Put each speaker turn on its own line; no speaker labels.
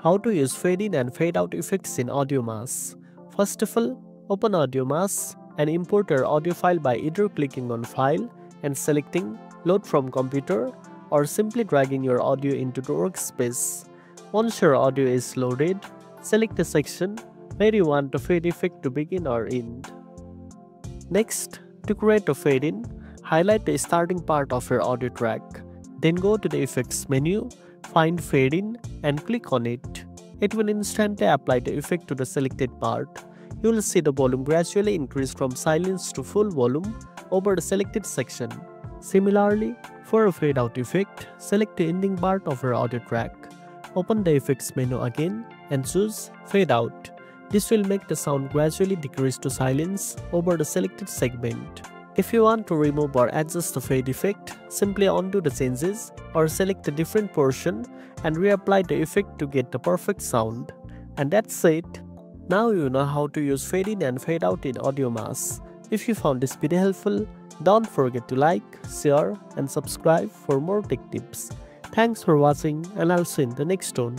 How to use fade in and fade out effects in AudioMass. First of all, open AudioMass and import your audio file by either clicking on File and selecting Load from Computer or simply dragging your audio into the workspace. Once your audio is loaded, select the section where you want the fade effect to begin or end. Next, to create a fade in, highlight the starting part of your audio track. Then go to the Effects menu, find Fade In and click on it. It will instantly apply the effect to the selected part. You will see the volume gradually increase from silence to full volume over the selected section. Similarly, for a fade out effect, select the ending part of your audio track. Open the Effects menu again and choose Fade Out. This will make the sound gradually decrease to silence over the selected segment. If you want to remove or adjust the fade effect, simply undo the changes or select a different portion and reapply the effect to get the perfect sound. And that's it. Now you know how to use fade in and fade out in AudioMass. If you found this video helpful, don't forget to like, share and subscribe for more tech tips. Thanks for watching and I'll see you in the next one.